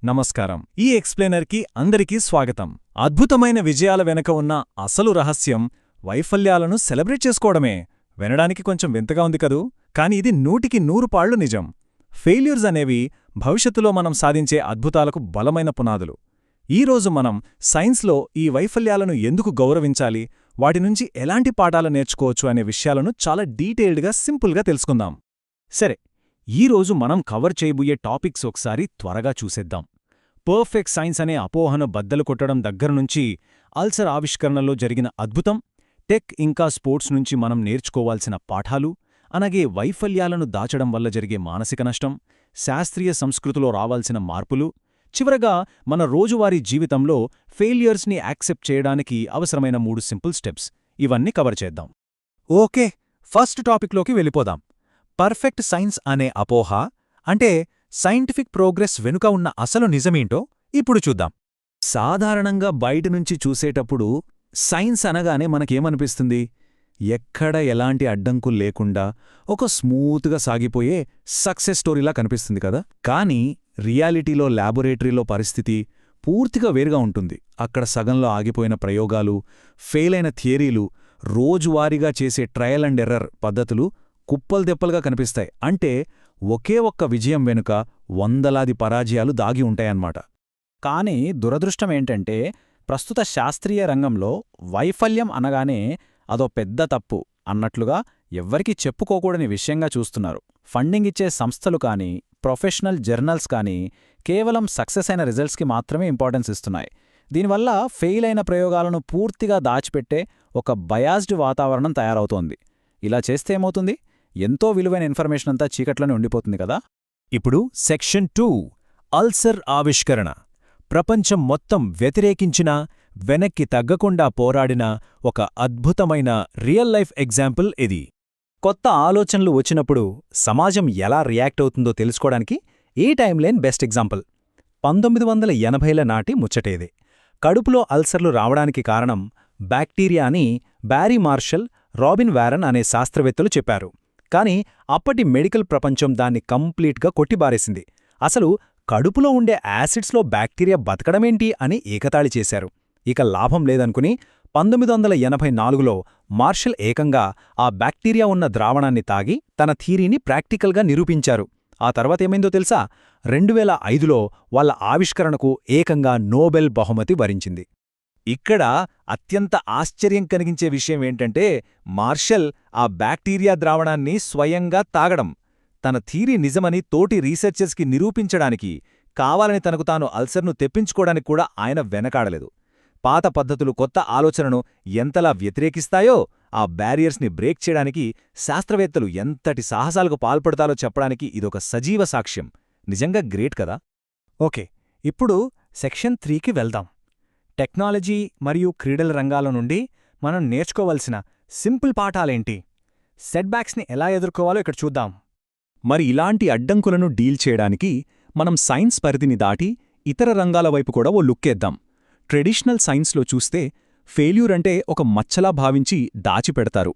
నమస్కారం. ఈ ఎక్స్ప్లెయినర్కి అందరికీ స్వాగతం. అద్భుతమైన విజయాల వెనక ఉన్న అసలు రహస్యం వైఫల్యాలను సెలబ్రేట్ చేసుకోవడమే. వినడానికి కొంచెం వింతగా ఉంది కదూ, కాని ఇది 100కి 100 పాళ్లు నిజం. ఫెయిల్యూర్స్ అనేవి భవిష్యత్తులో మనం సాధించే అద్భుతాలకు బలమైన పునాదులు. ఈరోజు మనం సైన్స్లో ఈ వైఫల్యాలను ఎందుకు గౌరవించాలి, వాటి నుంచి ఎలాంటి పాఠాలు నేర్చుకోవచ్చు అనే విషయాలను చాలా డీటెయిల్డ్గా సింపుల్గా తెలుసుకుందాం. సరే, ఈరోజు మనం కవర్ చేయబోయే టాపిక్స్ ఒకసారి త్వరగా చూసేద్దాం. పర్ఫెక్ట్ సైన్స్ అనే అపోహను బద్దలు కొట్టడం దగ్గరనుంచి అల్సర్ ఆవిష్కరణలో జరిగిన అద్భుతం, టెక్ ఇంకా స్పోర్ట్స్ నుంచి మనం నేర్చుకోవాల్సిన పాఠాలు, అలాగే వైఫల్యాలను దాచడం వల్ల జరిగే మానసిక నష్టం, శాస్త్రీయ సంస్కృతిలో రావాల్సిన మార్పులు, చివరగా మన రోజువారీ జీవితంలో ఫెయిల్యూర్స్ని యాక్సెప్ట్ చేయడానికి అవసరమైన 3 సింపుల్ స్టెప్స్, ఇవన్నీ కవర్ చేద్దాం. ఓకే, ఫస్ట్ టాపిక్లోకి వెళ్ళిపోదాం. పర్ఫెక్ట్ సైన్స్ అనే అపోహ అంటే సైంటిఫిక్ ప్రోగ్రెస్ వెనుక ఉన్న అసలు నిజమేంటో ఇప్పుడు చూద్దాం. సాధారణంగా బయటనుంచి చూసేటప్పుడు సైన్స్ అనగానే మనకేమనిపిస్తుంది? ఎక్కడ ఎలాంటి అడ్డంకులు లేకుండా ఒక స్మూత్గా సాగిపోయే సక్సెస్ స్టోరీలా కనిపిస్తుంది కదా. కానీ రియాలిటీలో ల్యాబొరేటరీలో పరిస్థితి పూర్తిగా వేరుగా ఉంటుంది. అక్కడ సగంలో ఆగిపోయిన ప్రయోగాలు, ఫెయిలైన థియరీలు, రోజువారీగా చేసే ట్రయల్ అండ్ ఎర్రర్ పద్ధతులు కుప్పల్దెప్పలుగా కనిపిస్తాయి. అంటే ఒకే ఒక్క విజయం వెనుక వందలాది పరాజయాలు దాగి ఉంటాయన్నమాట. కానీ దురదృష్టమేంటంటే, ప్రస్తుత శాస్త్రీయ రంగంలో వైఫల్యం అనగానే అదో పెద్ద తప్పు అన్నట్లుగా ఎవ్వరికీ చెప్పుకోకూడని విషయంగా చూస్తున్నారు. ఫండింగ్ ఇచ్చే సంస్థలు కానీ, ప్రొఫెషనల్ జర్నల్స్ కానీ కేవలం సక్సెస్ అయిన రిజల్ట్స్కి మాత్రమే ఇంపార్టెన్స్ ఇస్తున్నాయి. దీనివల్ల ఫెయిల్ అయిన ప్రయోగాలను పూర్తిగా దాచిపెట్టే ఒక బయాస్డ్ వాతావరణం తయారవుతోంది. ఇలా చేస్తే ఏమవుతుంది? ఎంతో విలువైన ఇన్ఫర్మేషన్ అంతా చీకట్లోనే ఉండిపోతుంది కదా. ఇప్పుడు సెక్షన్ 2, అల్సర్ ఆవిష్కరణ. ప్రపంచం మొత్తం వ్యతిరేకించినా వెనక్కి తగ్గకుండా పోరాడిన ఒక అద్భుతమైన రియల్ లైఫ్ ఎగ్జాంపుల్ ఇది. కొత్త ఆలోచనలు వచ్చినప్పుడు సమాజం ఎలా రియాక్ట్ అవుతుందో తెలుసుకోవడానికి ఈ టైమ్లైన్ బెస్ట్ ఎగ్జాంపుల్. 1980ల నాటి ముచ్చటేదే. కడుపులో అల్సర్లు రావడానికి కారణం బ్యాక్టీరియా అని బ్యారీ మార్షల్, రాబిన్ వారన్ అనే శాస్త్రవేత్తలు చెప్పారు. కానీ అప్పటి మెడికల్ ప్రపంచం దాన్ని కంప్లీట్గా కొట్టిబారేసింది. అసలు కడుపులో ఉండే యాసిడ్స్లో బ్యాక్టీరియా బతకడమేంటి అని ఏకతాళి చేశారు. ఇక లాభం లేదనుకుని 1984లో మార్షల్ ఏకంగా ఆ బ్యాక్టీరియా ఉన్న ద్రావణాన్ని తాగి తన థీరీని ప్రాక్టికల్గా నిరూపించారు. ఆ తర్వాతేమైందో తెలుసా? 2005లో వాళ్ళ ఆవిష్కరణకు ఏకంగా నోబెల్ బహుమతి వరించింది. ఇక్కడ అత్యంత ఆశ్చర్యం కలిగించే విషయమేంటంటే, మార్షల్ ఆ బ్యాక్టీరియా ద్రావణాన్ని స్వయంగా తాగడం. తన థీరీ నిజమని తోటి రీసెర్చర్స్కి నిరూపించడానికి, కావాలని తనకు తాను అల్సర్ను తెప్పించుకోవడానికి కూడా ఆయన వెనకాడలేదు. పాత పద్ధతులు కొత్త ఆలోచనను ఎంతలా వ్యతిరేకిస్తాయో, ఆ బ్యారియర్స్ని బ్రేక్ చేయడానికి శాస్త్రవేత్తలు ఎంతటి సాహసాలకు పాల్పడతాలో చెప్పడానికి ఇదొక సజీవ సాక్ష్యం. నిజంగా గ్రేట్ కదా. ఓకే, ఇప్పుడు సెక్షన్ 3కి వెళ్దాం. టెక్నాలజీ మరియు క్రీడల రంగాల నుండి మనం నేర్చుకోవలసిన సింపుల్ పాఠాలేంటి? సెట్బ్యాక్స్ని ఎలా ఎదుర్కోవాలో ఇక్కడ చూద్దాం. మరి ఇలాంటి అడ్డంకులను డీల్ చేయడానికి మనం సైన్స్ పరిధిని దాటి ఇతర రంగాల వైపు కూడా ఓ లుక్కేద్దాం. ట్రెడిషనల్ సైన్స్లో చూస్తే ఫెయిల్యూర్ అంటే ఒక మచ్చలా భావించి దాచిపెడతారు.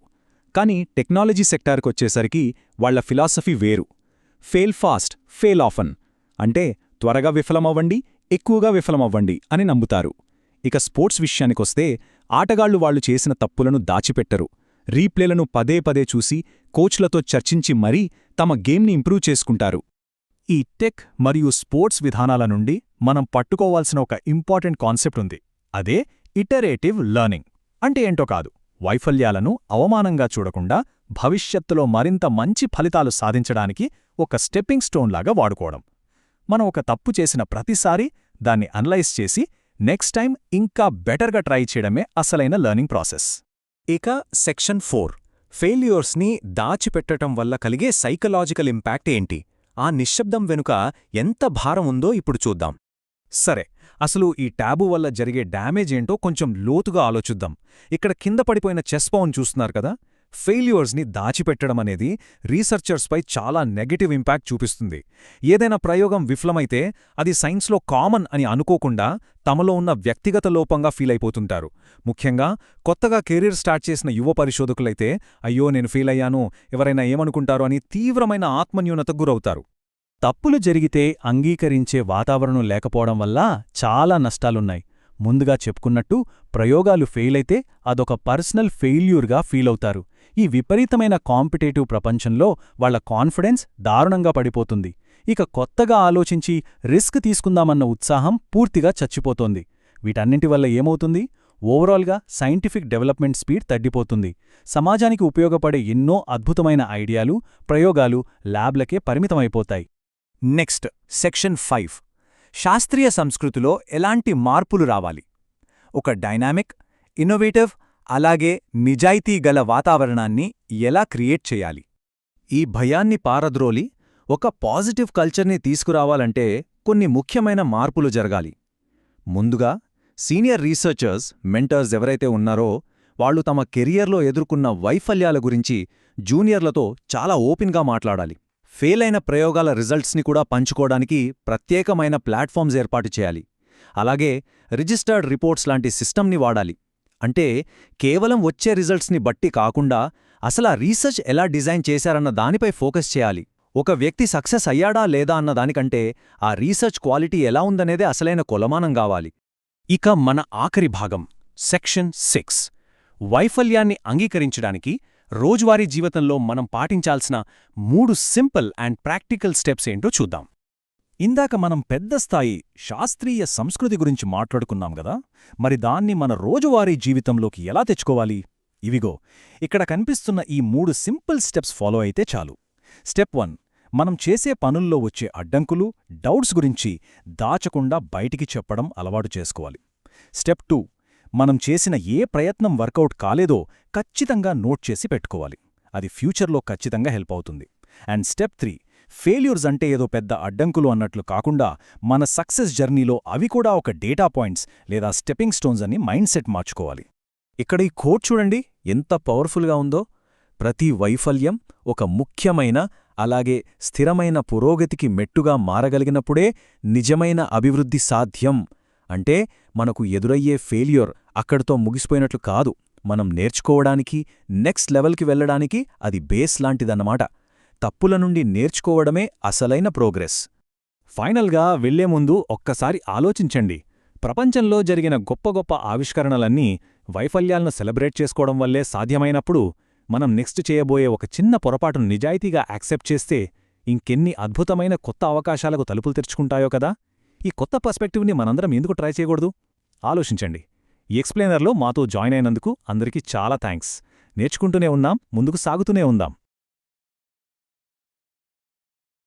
కానీ టెక్నాలజీ సెక్టార్కొచ్చేసరికి వాళ్ల ఫిలాసఫీ వేరు. Fail fast, fail often. అంటే త్వరగా విఫలమవ్వండి, ఎక్కువగా విఫలమవ్వండి అని నమ్ముతారు. ఇక స్పోర్ట్స్ విషయానికొస్తే ఆటగాళ్లు వాళ్లు చేసిన తప్పులను దాచిపెట్టరు. రీప్లేలను పదే పదే చూసి కోచ్లతో చర్చించి మరీ తమ గేమ్ని ఇంప్రూవ్ చేసుకుంటారు. ఈ టెక్ మరియు స్పోర్ట్స్ విధానాల నుండి మనం పట్టుకోవాల్సిన ఒక ఇంపార్టెంట్ కాన్సెప్ట్ ఉంది. అదే ఇటరేటివ్ లెర్నింగ్. అంటే ఏంటో కాదు, వైఫల్యాలను అవమానంగా చూడకుండా భవిష్యత్తులో మరింత మంచి ఫలితాలు సాధించడానికి ఒక స్టెప్పింగ్ స్టోన్లాగా వాడుకోవడం. మనం ఒక తప్పు చేసిన ప్రతిసారీ దాన్ని అనలైజ్ చేసి నెక్స్ట్ టైం ఇంకా బెటర్గా ట్రై చేయడమే అసలైన లెర్నింగ్ ప్రాసెస్. ఇక సెక్షన్ 4, ఫెయిల్యూర్స్ని దాచిపెట్టడం వల్ల కలిగే సైకలాజికల్ ఇంపాక్ట్ ఏంటి? ఆ నిశ్శబ్దం వెనుక ఎంత భారం ఉందో ఇప్పుడు చూద్దాం. సరే, అసలు ఈ ట్యాబు వల్ల జరిగే డ్యామేజ్ ఏంటో కొంచెం లోతుగా ఆలోచిద్దాం. ఇక్కడ కింద పడిపోయిన చెస్ పౌన్ చూస్తున్నారు కదా. ఫెయిల్యూర్స్ని దాచిపెట్టడమనేది రీసెర్చర్స్పై చాలా నెగటివ్ ఇంపాక్ట్ చూపిస్తుంది. ఏదైనా ప్రయోగం విఫలమైతే అది సైన్స్లో కామన్ అని అనుకోకుండా తమలో ఉన్న వ్యక్తిగత లోపంగా ఫీలైపోతుంటారు. ముఖ్యంగా కొత్తగా కెరీర్ స్టార్ట్ చేసిన యువ పరిశోధకులైతే, అయ్యో నేను ఫెయిల్ అయ్యాను, ఎవరైనా ఏమనుకుంటారో అని తీవ్రమైన ఆత్మన్యూనతకు గురవుతారు. తప్పులు జరిగితే అంగీకరించే వాతావరణం లేకపోవడం వల్ల చాలా నష్టాలున్నాయి. ముందుగా చెప్పుకున్నట్టు ప్రయోగాలు ఫెయిలైతే అదొక పర్సనల్ ఫెయిల్యూర్గా ఫీలవుతారు. ఈ విపరీతమైన కాంపిటేటివ్ ప్రపంచంలో వాళ్ల కాన్ఫిడెన్స్ దారుణంగా పడిపోతుంది. ఇక కొత్తగా ఆలోచించి రిస్క్ తీసుకుందామన్న ఉత్సాహం పూర్తిగా చచ్చిపోతోంది. వీటన్నింటి వల్ల ఏమవుతుంది? ఓవరాల్గా సైంటిఫిక్ డెవలప్మెంట్ స్పీడ్ తగ్గిపోతుంది. సమాజానికి ఉపయోగపడే ఎన్నో అద్భుతమైన ఐడియాలు, ప్రయోగాలు ల్యాబ్లకే పరిమితమైపోతాయి. నెక్స్ట్ సెక్షన్ 5 శాస్త్రీయ సంస్కృతిలో ఎలాంటి మార్పులు రావాలి? ఒక డైనామిక్, ఇన్నోవేటివ్, అలాగే నిజాయితీ గల వాతావరణాన్ని ఎలా క్రియేట్ చేయాలి? ఈ భయాన్ని పారద్రోలి ఒక పాజిటివ్ కల్చర్ని తీసుకురావాలంటే కొన్ని ముఖ్యమైన మార్పులు జరగాలి. ముందుగా సీనియర్ రీసెర్చర్స్, మెంటర్స్ ఎవరైతే ఉన్నారో వాళ్ళు తమ కెరియర్లో ఎదుర్కొన్న వైఫల్యాల గురించి జూనియర్లతో చాలా ఓపెన్గా మాట్లాడాలి. ఫెయిలైన ప్రయోగాల రిజల్ట్స్ని కూడా పంచుకోవడానికి ప్రత్యేకమైన ప్లాట్ఫామ్స్ ఏర్పాటు చేయాలి. అలాగే రిజిస్టర్డ్ రిపోర్ట్స్ లాంటి సిస్టమ్ని వాడాలి. అంటే కేవలం వచ్చే రిజల్ట్స్ని బట్టి కాకుండా అసలా రీసెర్చ్ ఎలా డిజైన్ చేశారన్న దానిపై ఫోకస్ చేయాలి. ఒక వ్యక్తి సక్సెస్ అయ్యాడా లేదా అన్న దానికంటే ఆ రీసెర్చ్ క్వాలిటీ ఎలా ఉందనేదే అసలైన కొలమానం కావాలి. ఇక మన ఆఖరి భాగం సెక్షన్ 6 వైఫల్యాన్ని అంగీకరించడానికి రోజువారీ జీవితంలో మనం పాటించాల్సిన 3 సింపుల్ అండ్ ప్రాక్టికల్ స్టెప్స్ ఏంటో చూద్దాం. ఇందాక మనం పెద్ద స్థాయి శాస్త్రీయ సంస్కృతి గురించి మాట్లాడుకున్నాం గదా, మరి దాన్ని మన రోజువారీ జీవితంలోకి ఎలా తెచ్చుకోవాలి? ఇవిగో ఇక్కడ కనిపిస్తున్న ఈ 3 సింపుల్ స్టెప్స్ ఫాలో అయితే చాలు. స్టెప్ 1 మనం చేసే పనుల్లో వచ్చే అడ్డంకులు, డౌట్స్ గురించి దాచకుండా బయటికి చెప్పడం అలవాటు చేసుకోవాలి. స్టెప్ 2 మనం చేసిన ఏ ప్రయత్నం వర్కౌట్ కాలేదో ఖచ్చితంగా నోట్ చేసి పెట్టుకోవాలి. అది ఫ్యూచర్లో ఖచ్చితంగా హెల్ప్ అవుతుంది. అండ్ స్టెప్ 3 ఫెయిల్యూర్స్ అంటే ఏదో పెద్ద అడ్డంకులు అన్నట్లు కాకుండా మన సక్సెస్ జర్నీలో అవి కూడా ఒక డేటా పాయింట్స్ లేదా స్టెప్పింగ్ స్టోన్స్ అని మైండ్ సెట్ మార్చుకోవాలి. ఇక్కడ ఈ కోట్ చూడండి ఎంత పవర్ఫుల్గా ఉందో. ప్రతి వైఫల్యం ఒక ముఖ్యమైన, అలాగే స్థిరమైన పురోగతికి మెట్టుగా మారగలిగినప్పుడే నిజమైన అభివృద్ధి సాధ్యం. అంటే మనకు ఎదురయ్యే ఫెయిల్యూర్ అక్కడితో ముగిసిపోయినట్లు కాదు. మనం నేర్చుకోవడానికి, నెక్స్ట్ లెవెల్కి వెళ్లడానికి అది బేస్ లాంటిదన్నమాట. తప్పుల నుండి నేర్చుకోవడమే అసలైన ప్రోగ్రెస్. ఫైనల్గా వెళ్లే ముందు ఒక్కసారి ఆలోచించండి. ప్రపంచంలో జరిగిన గొప్ప గొప్ప ఆవిష్కరణలన్నీ వైఫల్యాలను సెలబ్రేట్ చేసుకోవడం వల్లే సాధ్యమైనప్పుడు మనం నెక్స్ట్ చేయబోయే ఒక చిన్న పొరపాటును నిజాయితీగా యాక్సెప్ట్ చేస్తే ఇంకెన్ని అద్భుతమైన కొత్త అవకాశాలకు తలుపులు తెరుచుకుంటాయో కదా. ఈ కొత్త పర్స్పెక్టివ్ని మనందరం ఎందుకు ట్రై చేయకూడదు? ఆలోచించండి. ఈ ఎక్స్ప్లెయినర్లో మాతో జాయిన్ అయినందుకు అందరికీ చాలా థ్యాంక్స్. నేర్చుకుంటూనే ఉన్నాం, ముందుకు సాగుతూనే ఉందాం.